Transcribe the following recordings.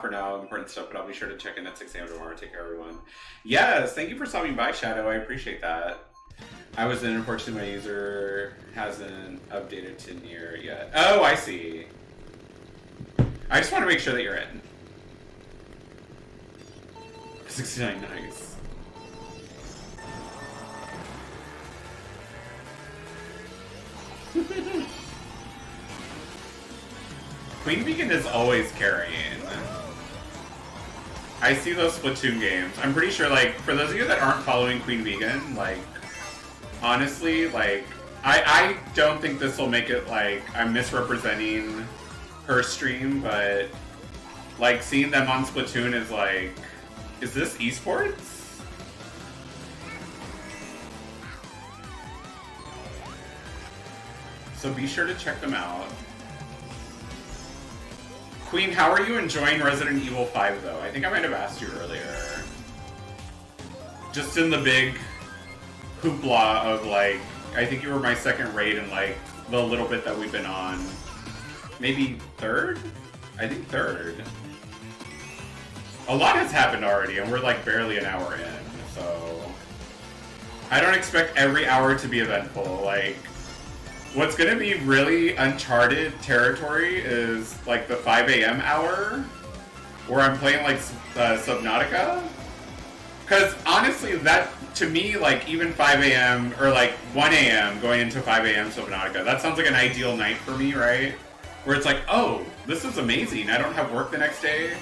for now, important stuff, but I'll be sure to check in at 6 a.m. tomorrow. Take care, everyone. Yes, thank you for stopping by, Shadow. I appreciate that. I was in, unfortunately, my user hasn't updated to near yet. Oh, I see. I just want to make sure that you're in. 69, nice. Queen Beacon is always carrying. I see those Splatoon games. I'm pretty sure, like, for those of you that aren't following Queen Vegan, like, honestly, like, I don't think this will make it, like, I'm misrepresenting her stream, but, like, seeing them on Splatoon is, like, is this esports? So be sure to check them out. Queen, how are you enjoying Resident Evil 5, though? I think I might have asked you earlier. Just in the big hoopla of, like, I think you were my second raid in, like, the little bit that we've been on. Maybe third? I think third. A lot has happened already, and we're, like, barely an hour in, so... I don't expect every hour to be eventful, like... What's gonna be really uncharted territory is, like, the 5 a.m. hour, where I'm playing, like, Subnautica. Because, honestly, that, to me, like, even 5 a.m., or, like, 1 a.m. going into 5 a.m. Subnautica, that sounds like an ideal night for me, right? Where it's like, oh, this is amazing, I don't have work the next day.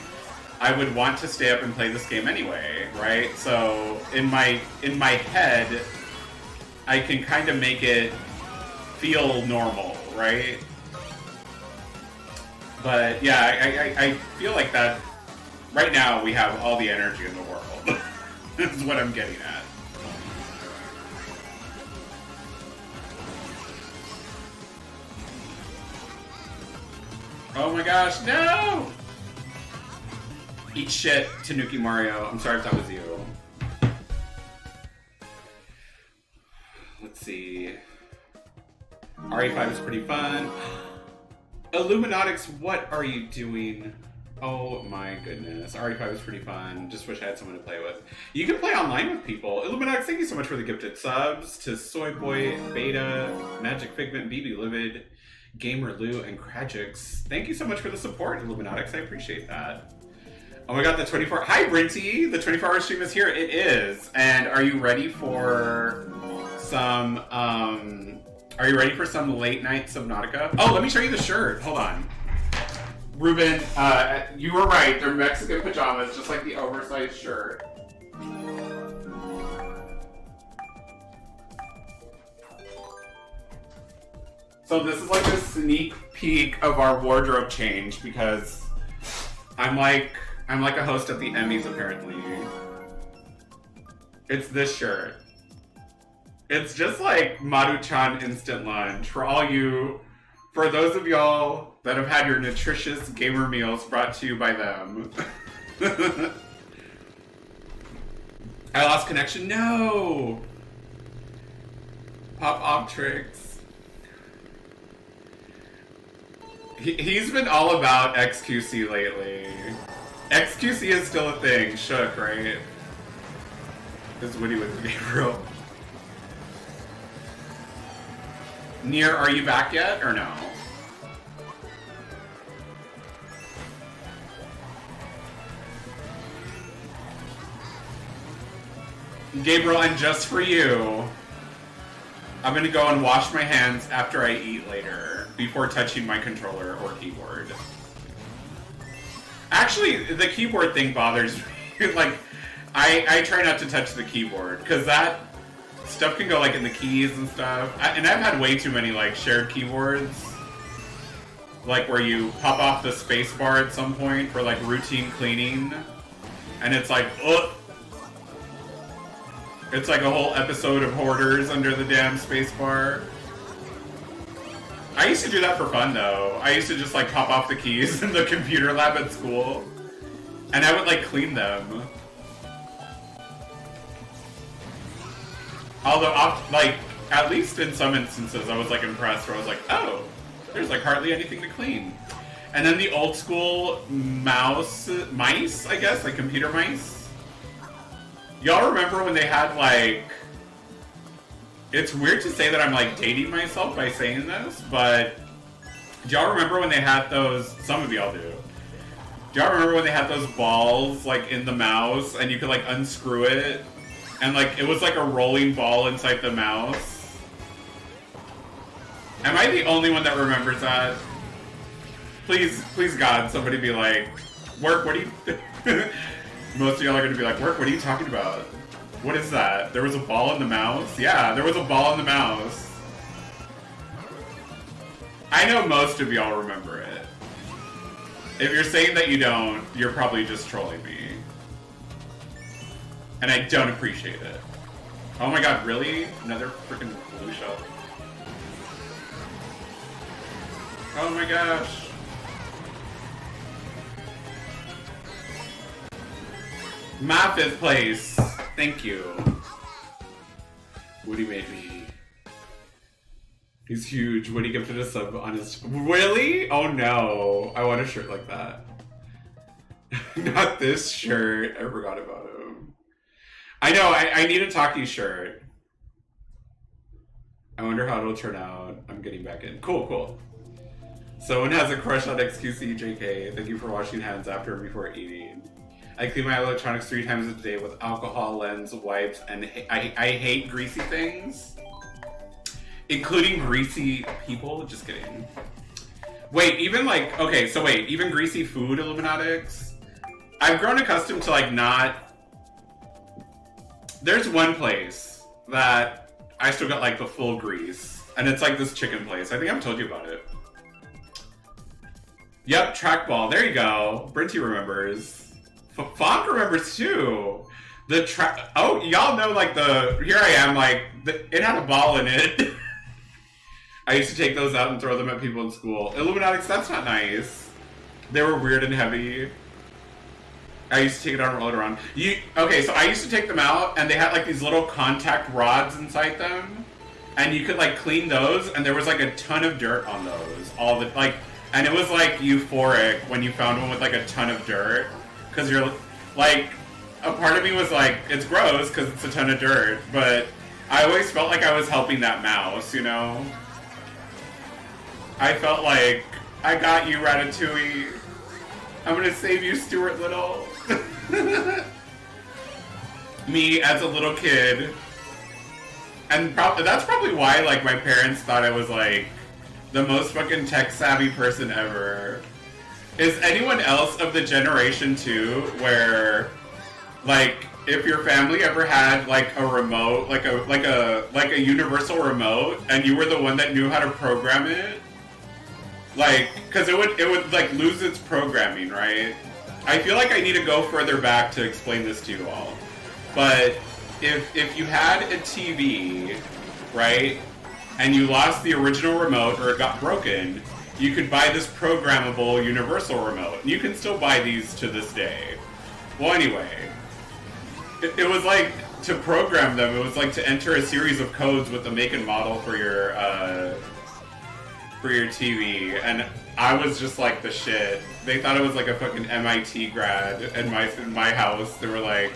I would want to stay up and play this game anyway, right? So, in my head, I can kind of make it feel normal, right? But yeah, I feel like that right now we have all the energy in the world. Is what I'm getting at. Oh my gosh, no! Eat shit, Tanuki Mario. I'm sorry if that was you. Let's see. RE5 is pretty fun. Illuminatics, what are you doing? Oh my goodness. RE5 is pretty fun. Just wish I had someone to play with. You can play online with people. Illuminatics, thank you so much for the gifted subs. To Soy Boy, Beta, Magic Figment, BB Livid, Gamer Lou, and Krajix. Thank you so much for the support, Illuminatics. I appreciate that. Oh my god, the 24... Hi, Brinty! The 24-hour stream is here. It is. And are you ready for some, Are you ready for some late night Subnautica? Oh, let me show you the shirt. Hold on. Ruben, you were right. They're Mexican pajamas, just like the oversized shirt. So this is like a sneak peek of our wardrobe change because I'm like a host at the Emmys apparently. It's this shirt. It's just like Maruchan instant lunch for those of y'all that have had your nutritious gamer meals brought to you by them. I lost connection? No! Pop off tricks. He's been all about XQC lately. XQC is still a thing. Shook, right? This Woody with Gabriel. Nier, are you back yet, or no? Gabriel, and just for you, I'm gonna go and wash my hands after I eat later, before touching my controller or keyboard. Actually, the keyboard thing bothers me. Like, I try not to touch the keyboard, because that stuff can go, like, in the keys and stuff. And I've had way too many, like, shared keyboards. Like, where you pop off the space bar at some point for, like, routine cleaning. And it's like, ugh! It's like a whole episode of Hoarders under the damn space bar. I used to do that for fun, though. I used to just, like, pop off the keys in the computer lab at school. And I would, like, clean them. Although, like, at least in some instances, I was, like, impressed where I was like, oh, there's, like, hardly anything to clean. And then the old school mice, I guess, like computer mice. Y'all remember when they had like... It's weird to say that I'm like dating myself by saying this, but do y'all remember when they had those, some of y'all do. Do y'all remember when they had those balls like in the mouse and you could like unscrew it? And like, it was like a rolling ball inside the mouse? Am I the only one that remembers that? Please, please God, somebody be like, Work, what are you... Most of y'all are gonna be like, Work, what are you talking about? What is that? There was a ball in the mouse? Yeah, there was a ball in the mouse. I know most of y'all remember it. If you're saying that you don't, you're probably just trolling me. And I don't appreciate it. Oh my god, really? Another freaking blue shell. Oh my gosh. My 5th place. Thank you. Woody made me. He's huge. Woody gifted a sub on his... Really? Oh no. I want a shirt like that. Not this shirt. I forgot about him. I know. I need a Taki shirt. I wonder how it'll turn out. I'm getting back in. Cool, cool. Someone has a crush on XQC JK. Thank you for washing hands after and before eating. I clean my electronics 3 times a day with alcohol, lens, wipes, and I hate greasy things. Including greasy people? Just kidding. Wait, even like... Okay, so wait. Even greasy food, Illuminatics? I've grown accustomed to like not... There's one place that I still got like the full grease. And it's like this chicken place. I think I've told you about it. Yep, trackball. There you go. Brinty remembers. Fonk remembers too. Oh, y'all know like the... Here I am, like... It had a ball in it. I used to take those out and throw them at people in school. Illuminatics, that's not nice. They were weird and heavy. I used to take it out and roll it around. Okay, so I used to take them out and they had like these little contact rods inside them. And you could like clean those and there was like a ton of dirt on those. And it was like euphoric when you found one with like a ton of dirt. Because you're like, a part of me was like, it's gross because it's a ton of dirt, but I always felt like I was helping that mouse, you know? I felt like, I got you, Ratatouille. I'm gonna save you, Stuart Little. Me as a little kid. And that's probably why, like, my parents thought I was, like, the most fucking tech-savvy person ever. Is anyone else of the generation too, where, like, if your family ever had like a remote, like a universal remote, and you were the one that knew how to program it, like, because it would like lose its programming, right? I feel like I need to go further back to explain this to you all, but if you had a TV, right, and you lost the original remote or it got broken, you could buy this programmable universal remote. You can still buy these to this day. Well, anyway, it was like, to program them, it was like to enter a series of codes with the make and model for your TV, and I was just like the shit. They thought I was like a fucking MIT grad in my house. They were like,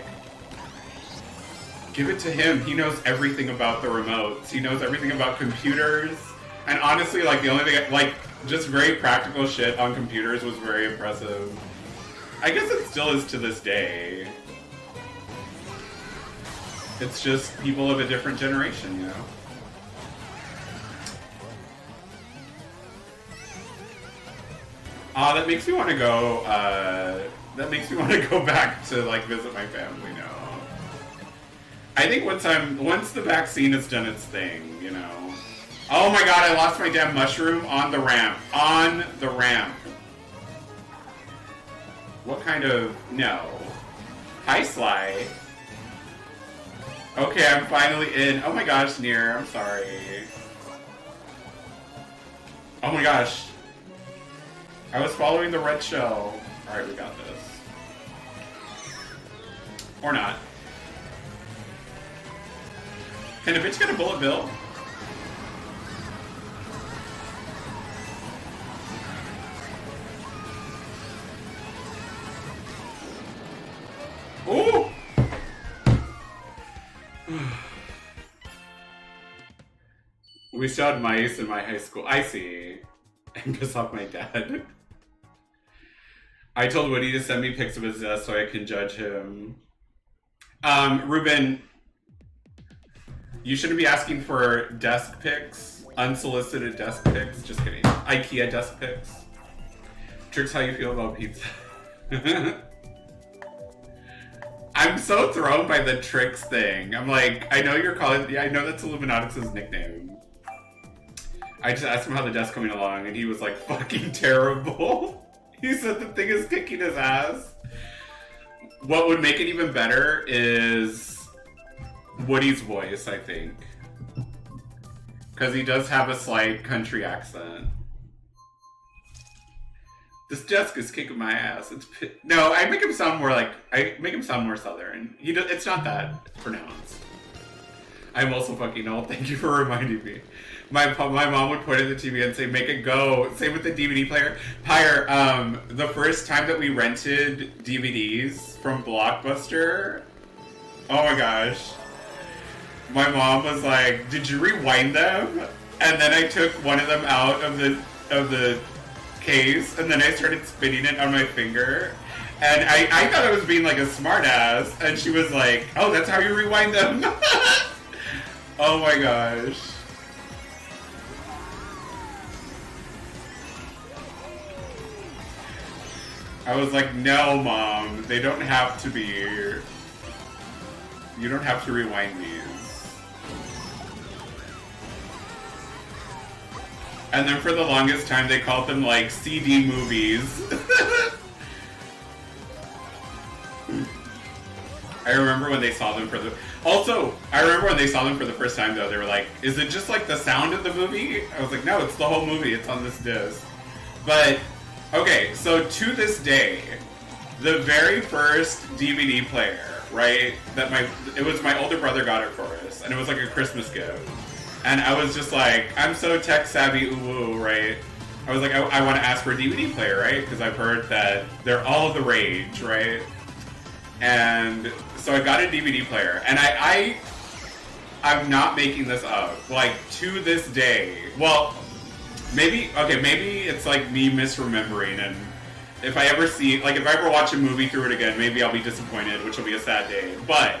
give it to him. He knows everything about the remotes. He knows everything about computers. And honestly, like, the only thing, like, just very practical shit on computers was very impressive. I guess it still is to this day. It's just people of a different generation, you know? That makes me want to go, back to, like, visit my family now. I think once the vaccine has done its thing, you know. Oh my god, I lost my damn mushroom on the ramp. On the ramp. What kind of... No. Hi, Sly. Okay, I'm finally in. Oh my gosh, Nier, I'm sorry. Oh my gosh. I was following the red shell. Alright, we got this. Or not. Can a bitch get a bullet bill? We still had mice in my high school. I see. And piss off my dad. I told Woody to send me pics of his desk so I can judge him. Ruben, you shouldn't be asking for desk pics. Unsolicited desk pics. Just kidding. IKEA desk pics. Tricks, how you feel about pizza? I'm so thrown by the Tricks thing. I'm like, I know you're calling... Yeah, I know that's Illuminatix's nickname. I just asked him how the desk's coming along, and he was like, fucking terrible. He said the thing is kicking his ass. What would make it even better is Woody's voice, I think. Because he does have a slight country accent. This desk is kicking my ass. No, I make him sound more like... I make him sound more southern. It's not that pronounced. I'm also fucking old. Thank you for reminding me. My mom would point at the TV and say, make it go. Same with the DVD player. Pyre, the first time that we rented DVDs from Blockbuster, oh my gosh. My mom was like, did you rewind them? And then I took one of them out of the case, and then I started spinning it on my finger. And I thought I was being like a smart ass, and she was like, oh, that's how you rewind them? Oh my gosh. I was like, no, Mom, they don't have to be. You don't have to rewind these. And then for the longest time, they called them like CD movies. I remember when they saw them for the... Also, I remember when they saw them for the first time, though, they were like, is it just like the sound of the movie? I was like, no, it's the whole movie. It's on this disc. But... okay, so to this day, the very first DVD player, right, that it was my older brother got it for us, and it was like a Christmas gift. And I was just like, I'm so tech savvy, ooh, right? I was like, I want to ask for a DVD player, right? Because I've heard that they're all the rage, right? And so I got a DVD player, and I'm not making this up. Like, to this day, well... maybe it's like me misremembering, and if I ever watch a movie through it again, maybe I'll be disappointed, which will be a sad day. But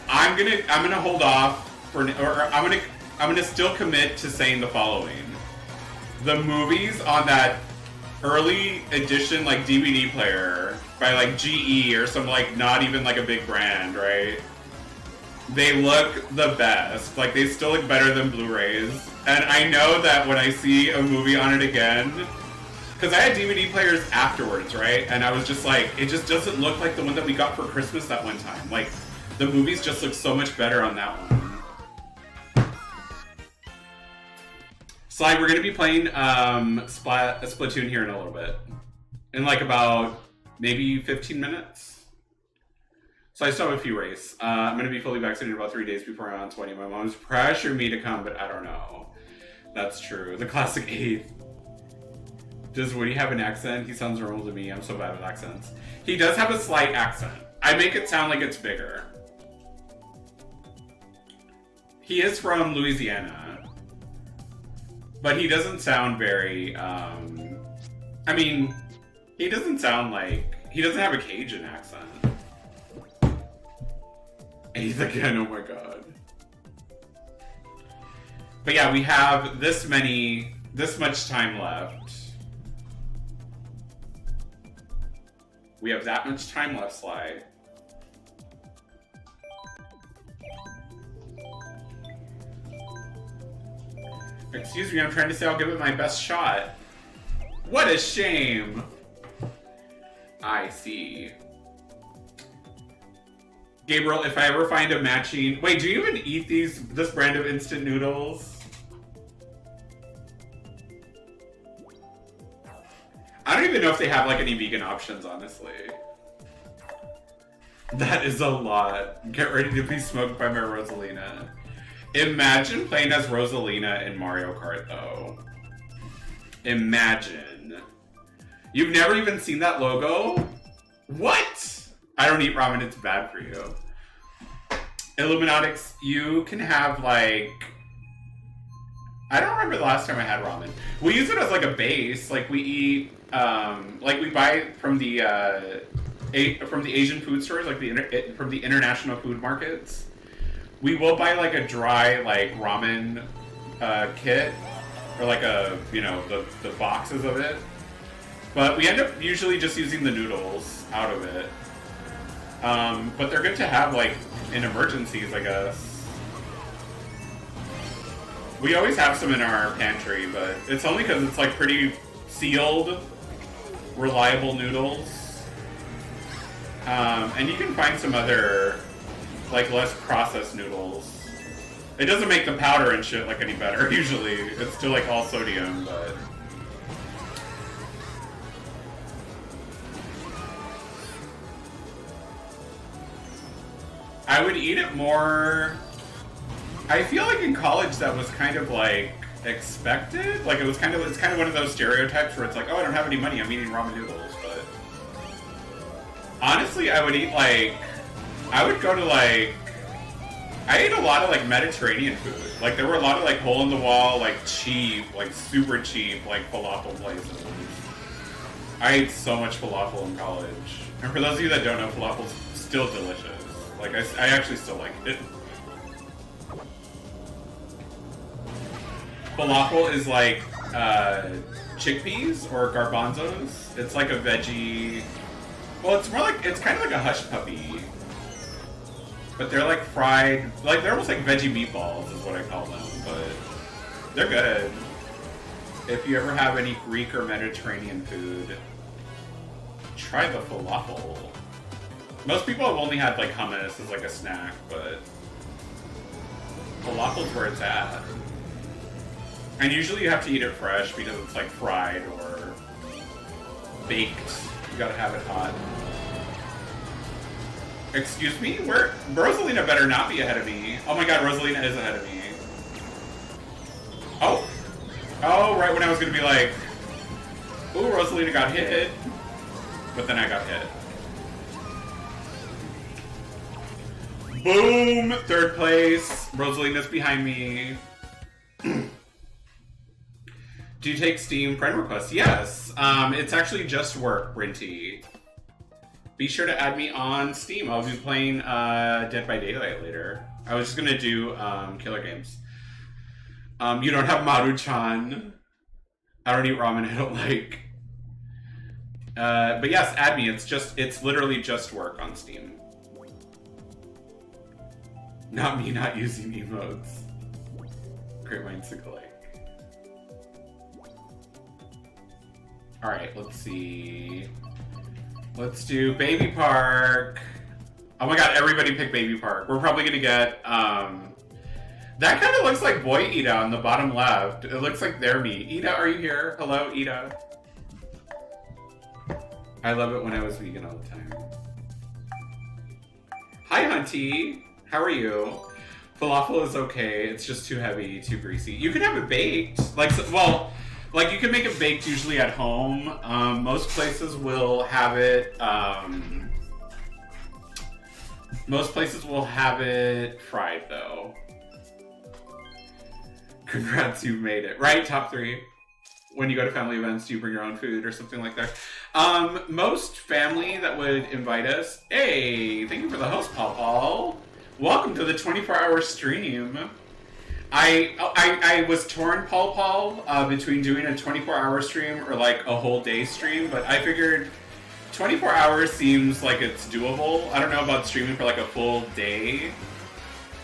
I'm gonna hold off I'm gonna still commit to saying the following: the movies on that early edition like DVD player by like GE or some like not even like a big brand, right? They look the best. Like, they still look better than Blu-rays. And I know that when I see a movie on it again... because I had DVD players afterwards, right? And I was just like, it just doesn't look like the one that we got for Christmas that one time. Like, the movies just look so much better on that one. Sly, we're going to be playing Splatoon here in a little bit. In like about maybe 15 minutes. So I still have a few races. I'm going to be fully vaccinated about 3 days before I'm on 20. My mom's pressured me to come, but I don't know. That's true. The classic 8th. Does Woody have an accent? He sounds normal to me. I'm so bad with accents. He does have a slight accent. I make it sound like it's bigger. He is from Louisiana. But he doesn't sound very, I mean, he doesn't sound like... he doesn't have a Cajun accent. 8th again, oh my god. But yeah, we have this much time left. We have that much time left, Sly. Excuse me, I'm trying to say I'll give it my best shot. What a shame! I see. Gabriel, if I ever find a matching... wait, do you even eat this brand of instant noodles? I don't even know if they have like any vegan options, honestly. That is a lot. Get ready to be smoked by my Rosalina. Imagine playing as Rosalina in Mario Kart, though. Imagine. You've never even seen that logo? What? I don't eat ramen, it's bad for you. Illuminatix, you can have like I don't remember the last time I had ramen. We use it as like a base. Like we eat, like we buy from the Asian food stores, like from the international food markets. We will buy like a dry like ramen kit, or like a the boxes of it. But we end up usually just using the noodles out of it. But they're good to have like in emergencies, I guess. We always have some in our pantry, but it's only because it's like pretty sealed, reliable noodles. And you can find some other like less processed noodles. It doesn't make the powder and shit like any better usually. It's still like all sodium, but I would eat it more. I feel like in college that was kind of like expected. Like it's kind of one of those stereotypes where it's like, oh, I don't have any money, I'm eating ramen noodles. But honestly, I would eat like, I would go to like, I ate a lot of like Mediterranean food. Like there were a lot of like hole in the wall, like cheap, like super cheap, like falafel places. I ate so much falafel in college. And for those of you that don't know, falafel's still delicious. Like I actually still like it. Falafel is like chickpeas or garbanzos. It's like a veggie. Well, it's more like, it's kind of like a hush puppy, but they're like fried. Like they're almost like veggie meatballs is what I call them. But they're good. If you ever have any Greek or Mediterranean food, try the falafel. Most people have only had like hummus as like a snack, but falafel's where it's at. And usually you have to eat it fresh because it's like fried or baked. You gotta have it hot. Excuse me? Where? Rosalina better not be ahead of me. Oh my god, Rosalina is ahead of me. Oh. Oh, right when I was gonna be like, ooh, Rosalina got hit. But then I got hit. Boom! Third place. Rosalina's behind me. Do you take Steam friend requests? Yes. It's actually just work, Brinty. Be sure to add me on Steam. I'll be playing Dead by Daylight later. I was just gonna do killer games. You don't have Maru-chan. I don't eat ramen I don't like. But yes, add me. It's literally just work on Steam. Not me not using emotes. Great minds think alike. Alright, let's see. Let's do Baby Park. Oh my god, everybody pick Baby Park. We're probably gonna get, that kind of looks like Boy Ida on the bottom left. It looks like they're me. Ida, are you here? Hello, Ida. I love it when I was vegan all the time. Hi, Hunty. How are you? Falafel is okay. It's just too heavy, too greasy. You can have it baked. Like, well, like you can make it baked usually at home. Most places will have it. Most places will have it fried though. Congrats, you made it. Right, top 3. When you go to family events, do you bring your own food or something like that? Most family that would invite us. Hey, thank you for the host, Paul. Welcome to the 24-hour stream. I was torn, Paul, between doing a 24-hour stream or like a whole day stream, but I figured 24 hours seems like it's doable. I don't know about streaming for like a full day,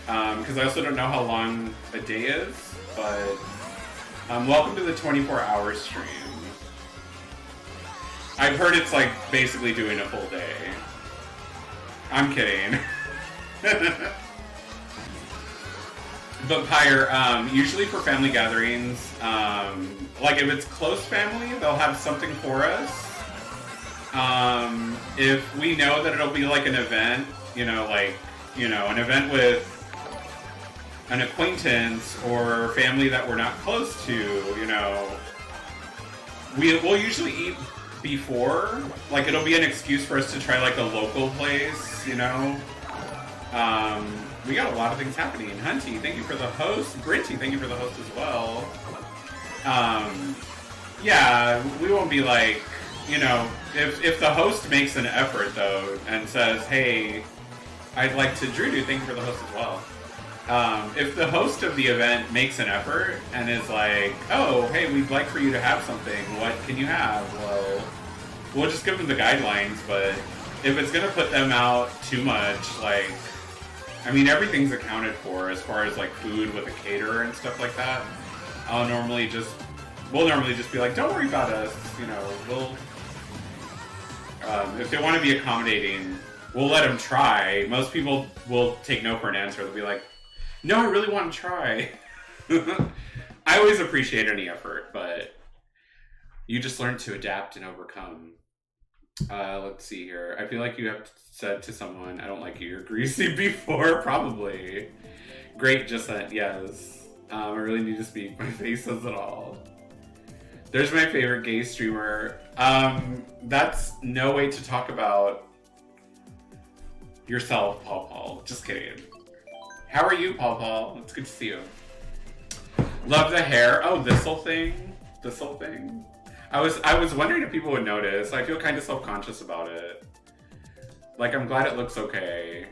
because I also don't know how long a day is, but welcome to the 24-hour stream. I've heard it's like basically doing a full day. I'm kidding. But Pyre, usually for family gatherings, like if it's close family, they'll have something for us. If we know that it'll be like an event, an event with an acquaintance or family that we're not close to, we'll usually eat before. Like it'll be an excuse for us to try like a local place, we got a lot of things happening. Hunty, thank you for the host. Brinty, thank you for the host as well. Yeah, we won't be like, you know, if the host makes an effort though and says, hey, I'd like to, Drew, thank you for the host as well. If the host of the event makes an effort and is like, oh, hey, we'd like for you to have something, what can you have? Well, we'll just give them the guidelines, but if it's gonna put them out too much, like, I mean, everything's accounted for as far as like food with a caterer and stuff like that. We'll normally just be like, don't worry about us, you know, we'll, if they want to be accommodating, we'll let them try. Most people will take no for an answer. They'll be like, no, I really want to try. I always appreciate any effort, but you just learn to adapt and overcome. Let's see here. I feel like you have said to someone, I don't like you, you're greasy before, probably. Great, just that, yes. I really need to speak. My face says it all. There's my favorite gay streamer. That's no way to talk about yourself, Paul Paul. Just kidding. How are you, Paul Paul? It's good to see you. Love the hair. Oh, this'll thing? This'll thing? I was wondering if people would notice. I feel kind of self-conscious about it. Like, I'm glad it looks okay.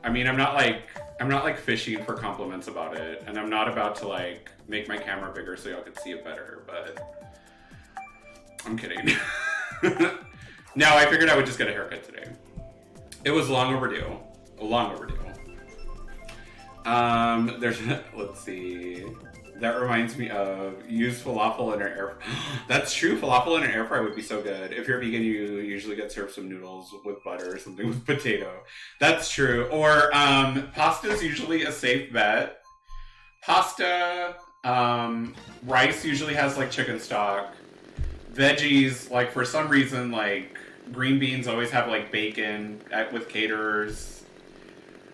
I mean, I'm not like fishing for compliments about it, and I'm not about to like make my camera bigger so y'all can see it better, but I'm kidding. No, I figured I would just get a haircut today. It was long overdue. Long overdue. Let's see. That reminds me of use falafel in an air. That's true. Falafel in an air fryer would be so good. If you're vegan, you usually get served some noodles with butter or something with potato. That's true. Or pasta is usually a safe bet. Pasta, rice usually has like chicken stock. Veggies, like for some reason, like green beans always have like bacon with caterers.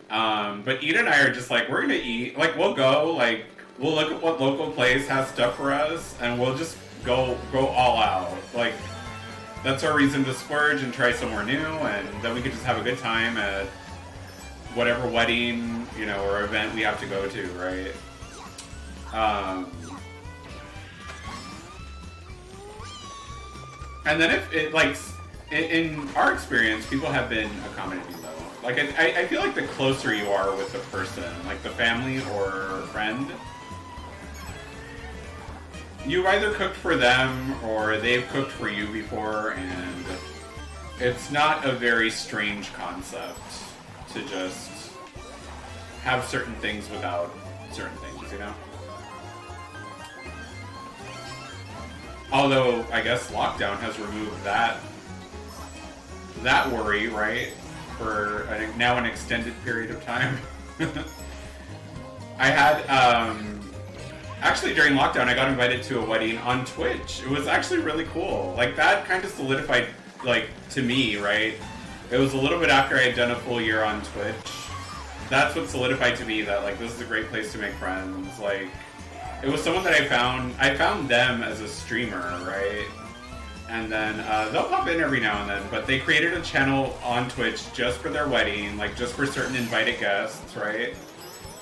But Eda and I are just like, we're gonna eat. Like we'll go, like we'll look at what local place has stuff for us, and we'll just go all out. Like that's our reason to splurge and try somewhere new, and then we could just have a good time at whatever wedding, you know, or event we have to go to, right? And then if it, like, in our experience, people have been accommodating though. Like, I feel like the closer you are with the person, like the family or friend, you either cooked for them or they've cooked for you before, and it's not a very strange concept to just have certain things without certain things, you know? Although, I guess lockdown has removed that worry, right? For now an extended period of time. I had, actually during lockdown, I got invited to a wedding on Twitch. It was actually really cool. Like, that kind of solidified, like, to me, right? It was a little bit after I had done a full year on Twitch. That's what solidified to me that, like, this is a great place to make friends. Like, it was someone that I found them as a streamer, right? And then they'll pop in every now and then, but they created a channel on Twitch just for their wedding, like just for certain invited guests, right?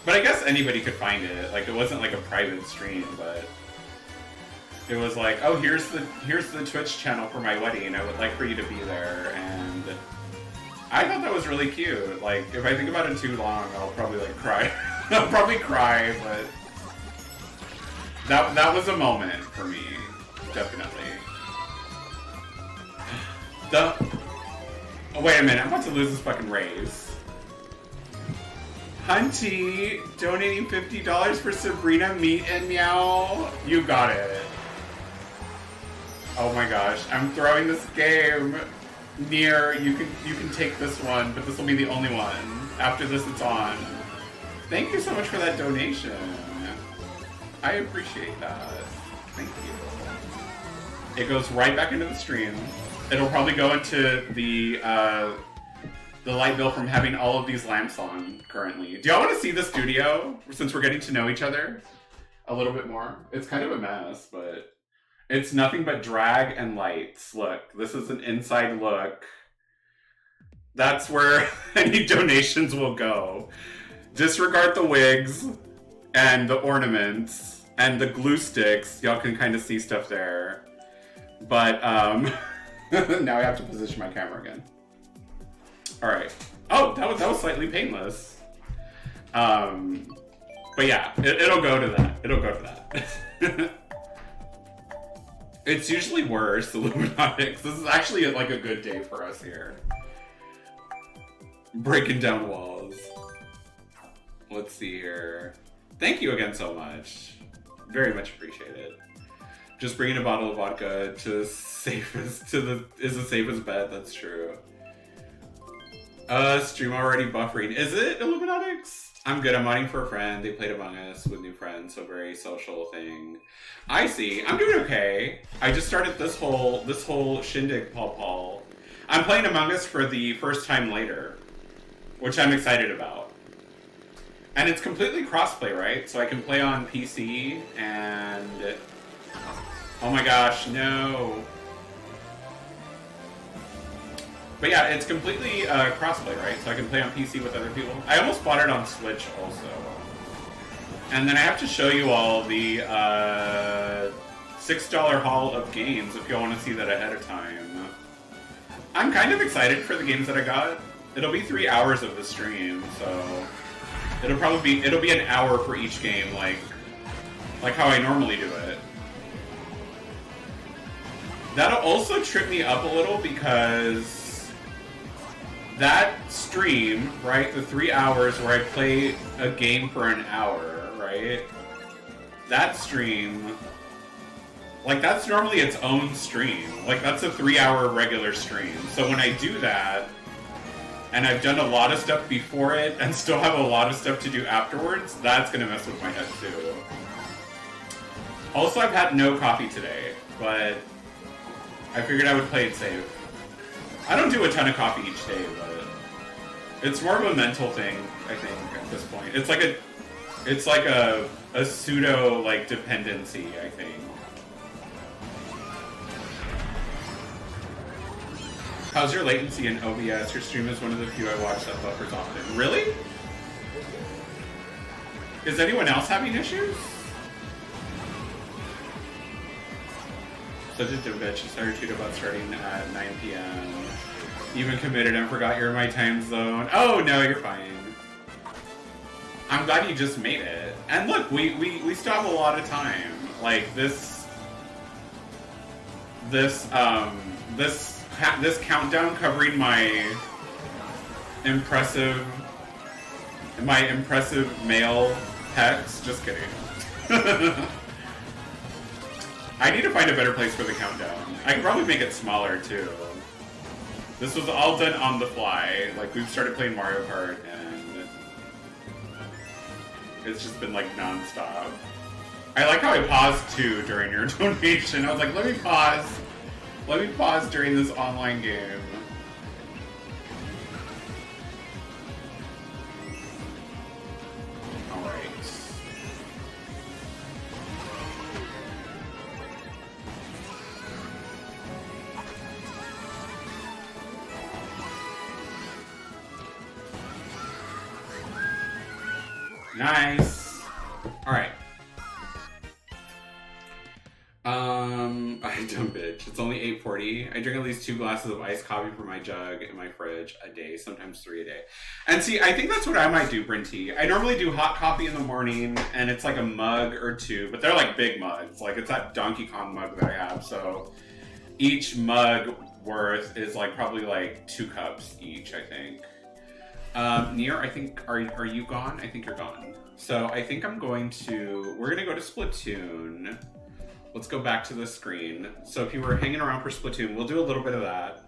But I guess anybody could find it. Like, it wasn't like a private stream, but it was like, oh, here's the Twitch channel for my wedding. I would like for you to be there. And I thought that was really cute. Like, if I think about it too long, I'll probably like cry. I'll probably cry, but that was a moment for me, definitely. Oh, wait a minute, I'm about to lose this fucking raise. Hunty, donating $50 for Sabrina Meat and Meow. You got it. Oh my gosh, I'm throwing this game. Near, you can take this one, but this will be the only one. After this, it's on. Thank you so much for that donation. I appreciate that. Thank you. It goes right back into the stream. It'll probably go into the light bill from having all of these lamps on currently. Do y'all want to see the studio since we're getting to know each other a little bit more? It's kind of a mess, but it's nothing but drag and lights. Look, this is an inside look. That's where any donations will go. disregard the wigs and the ornaments and the glue sticks. Y'all can kind of see stuff there. But, now I have to position my camera again. Alright. Oh, that was slightly painless. But yeah, it'll go to that. It'll go to that. It's usually worse, Illuminatics. This is actually like a good day for us here. Breaking down walls. Let's see here. Thank you again so much. Very much appreciated. Just bringing a bottle of vodka to is the safest bet. That's true. Stream already buffering. Is it Illuminatics? I'm good. I'm modding for a friend. They played Among Us with new friends, so very social thing. I see. I'm doing okay. I just started this whole shindig, Paul. I'm playing Among Us for the first time later, which I'm excited about. And it's completely crossplay, right? So I can play on PC and... Oh my gosh, no. But yeah, it's completely crossplay, right? So I can play on PC with other people. I almost bought it on Switch also. And then I have to show you all the $6 haul of games if you all want to see that ahead of time. I'm kind of excited for the games that I got. It'll be 3 hours of the stream, so it'll be an hour for each game, like how I normally do it. That'll also trip me up a little because that stream, right, the 3 hours where I play a game for an hour, right, that stream, like, that's normally its own stream. Like, that's a 3-hour regular stream. So when I do that, and I've done a lot of stuff before it, and still have a lot of stuff to do afterwards, that's gonna mess with my head, too. Also, I've had no coffee today, but I figured I would play it safe. I don't do a ton of coffee each day, but it's more of a mental thing, I think, at this point. It's like a pseudo, like, dependency, I think. How's your latency in OBS? Your stream is one of the few I watch that buffers often. Really? Is anyone else having issues? Such a dim bitch. I started tweet about starting at 9 p.m. Even committed and forgot you're in my time zone. Oh, no, you're fine. I'm glad you just made it. And look, we still have a lot of time. Like, this countdown covering my impressive male pecs. Just kidding. I need to find a better place for the countdown. I can probably make it smaller too. This was all done on the fly. Like, we've started playing Mario Kart and it's just been like non-stop. I like how I paused too during your donation. I was like, let me pause. Let me pause during this online game. Alright. Nice. Alright. I dumb bitch. It's only 8:40. I drink at least 2 glasses of iced coffee from my jug in my fridge a day, sometimes 3 a day. And see, I think that's what I might do, Brinty. I normally do hot coffee in the morning, and it's like a mug or 2, but they're like big mugs. Like, it's that Donkey Kong mug that I have, so each mug worth is like probably like 2 cups each, I think. Nier, I think, are you gone? I think you're gone. So I think we're gonna go to Splatoon. Let's go back to the screen. So if you were hanging around for Splatoon, we'll do a little bit of that.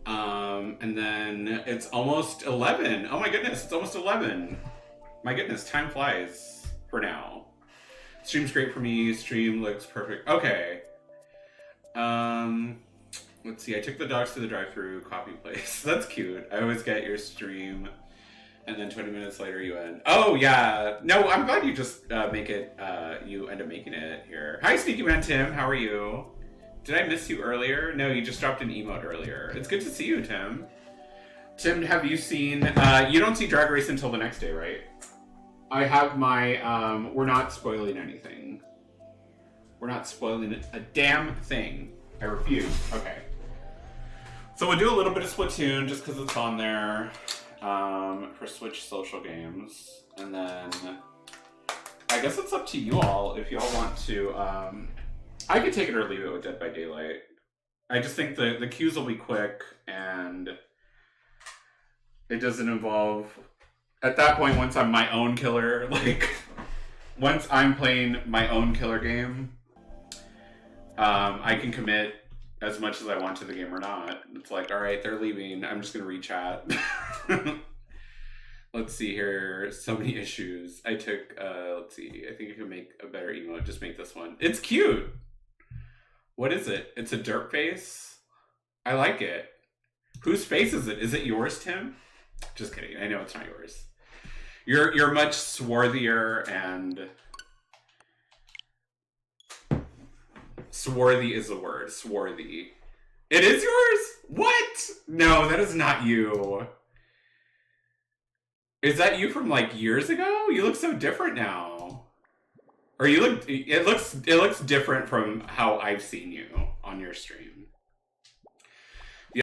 And then it's almost 11. Oh my goodness, it's almost 11. My goodness, time flies for now. Stream's great for me. Stream looks perfect. Okay. Let's see. I took the dogs to the drive-thru coffee place. That's cute. I always get your stream, and then 20 minutes later you end. Oh yeah. No, I'm glad you just make it. You end up making it here. Hi, Sneaky Man Tim. How are you? Did I miss you earlier? No, you just dropped an emote earlier. It's good to see you, Tim. Tim, have you seen? You don't see Drag Race until the next day, right? I have my, we're not spoiling anything. We're not spoiling a damn thing. I refuse. Okay. So we'll do a little bit of Splatoon just because it's on there for Switch social games. And then I guess it's up to you all if you all want to. I could take it or leave it with Dead by Daylight. I just think the queues will be quick and it doesn't involve... At that point, once I'm my own killer, like, once I'm playing my own killer game, I can commit as much as I want to the game or not. It's like, all right, they're leaving. I'm just going to re-chat. Let's see here. So many issues. I took, let's see. I think I can make a better emote. Just make this one. It's cute. What is it? It's a dirt face. I like it. Whose face is it? Is it yours, Tim? Just kidding. I know it's not yours. You're much swarthier and... Swarthy is the word. Swarthy. It is yours? What? No, that is not you. Is that you from like years ago? You look so different now. Or you look... It looks different from how I've seen you on your stream.